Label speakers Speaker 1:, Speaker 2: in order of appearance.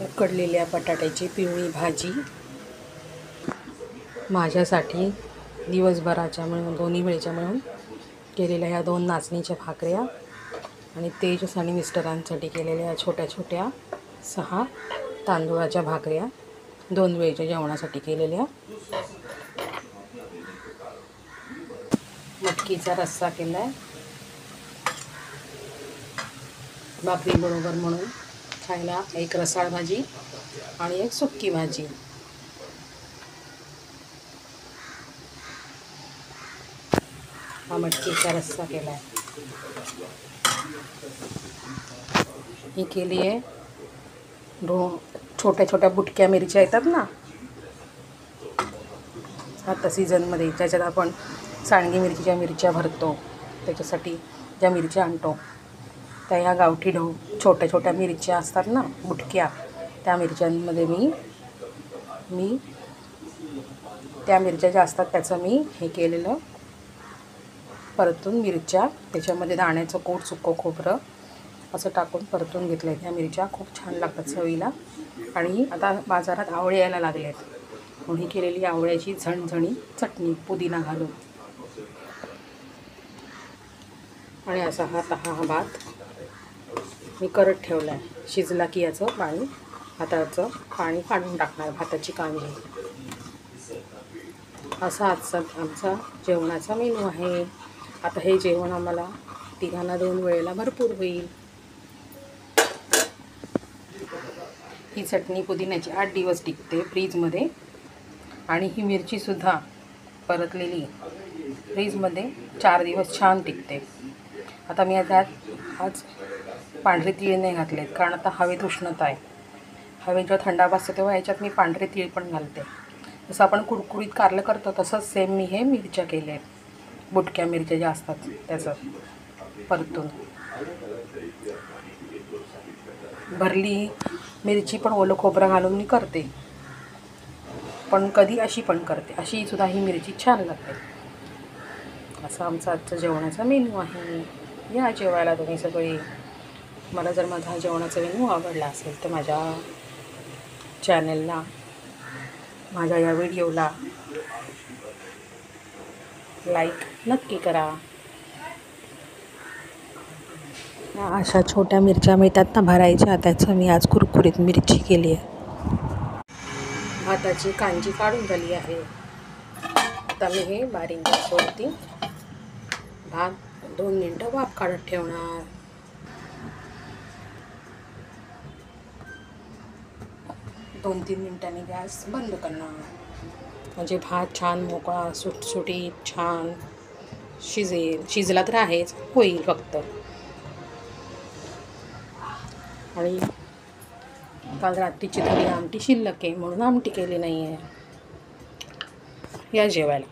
Speaker 1: उकडलेल्या बटाट्याची पिवळी भाजी, माझ्यासाठी दिवसभराच्या मिळून दोन्ही वेळच्या मिळून केलेल्या ह्या 2 नाचणीच्या भाकऱ्या आणि तेजस आणि मिस्टरांसाठी केलेल्या छोट्या छोट्या 6 तांदूळाच्या भाकऱ्या 2 वेळच्या जेवणासाठी केलेल्या, मटकीचा रस्सा केला आहे भाकरी बरोबर म्हणून खायला, एक रसाळ भाजी आणि एक सुक्की भाजी. हा मटकीचा रस्सा केला आहे. ही केली आहे छोट्या छोट्या बुटक्या मिरच्या येतात ना, आता सीझनमध्ये ज्याच्यात आपण सांडगी मिरचीच्या मिरच्या भरतो, त्याच्यासाठी ज्या मिरच्या आणतो त्या ह्या गावठी छोट्या छोट्या मिरच्या असतात ना बुटक्या, त्या मिरच्यांमध्ये मी त्या मिरच्या ज्या असतात त्याचं मी हे केलेलं परतून मिरच्या, त्याच्यामध्ये दाण्याचं कूट, सुकं खोबरं असं टाकून परतून घेतलं आहे. त्या मिरच्या खूप छान लागतात चवीला. आणि आता बाजारात आवळे यायला लागले आहेत म्हणून ही केलेली आवळ्याची झणझणीत चटणी पुदिना घालून. आणि असा हा भात मी करत ठेवला आहे. शिजला की याचं पाणी, भाताचं पाणी काढून टाकणार, भाताची कांजी. असा आजचा आमचा जेवणाचा मेनू आहे. आता हे जेवण आम्हाला तिघांना 2 वेळेला भरपूर होईल. ही चटणी पुदिन्याची 8 दिवस टिकते फ्रीजमध्ये आणि ही मिरचीसुद्धा परतलेली फ्रीजमध्ये 4 दिवस छान टिकते. आता मी आज पांढरे तीळ नाही घातलेत कारण आता हवेत उष्णता आहे. हवेत जेव्हा थंडावा असतो तेव्हा याच्यात मी पांढरे तीळ पण घालते. जसं आपण कुरकुरीत कारलं करतो तसंच सेम मी हे मिरच्या केल्या आहेत, बुटक्या मिरच्या ज्या असतात त्याचं परतून. भरली मिरची पण ओलं खोबरं घालून मी करते, पण कधी अशी पण करते, अशी सुद्धा ही मिरची छान लागते. असा आमचा आजचा जेवणाचा मेनू आहे. या जेवायला तुम्ही सगळे. मला जर माझा जेवणाचा मेनू आवडला असेल तर माझ्या चॅनलला, माझ्या या व्हिडिओला लाईक नक्की करा. अशा छोट्या मिरच्या मिळतात ना भरायच्या, त्याचं मी आज कुरकुरीत मिरची केली आहे. भाताची कांजी काढून झाली आहे. आता मी हे बारीक गॅस सोडते. भात 2 मिनटं वाफ काढत ठेवणार. 2-3 मिनटांनी गॅस बंद करणार, म्हणजे भात छान मोकळा सुटसुटीत छान शिजेल. शिजला तर आहेच, होईल फक्त. आणि काल रात्रीची थोडी आमटी शिल्लक आहे म्हणून आमटी केली नाही आहे. या जेवायला.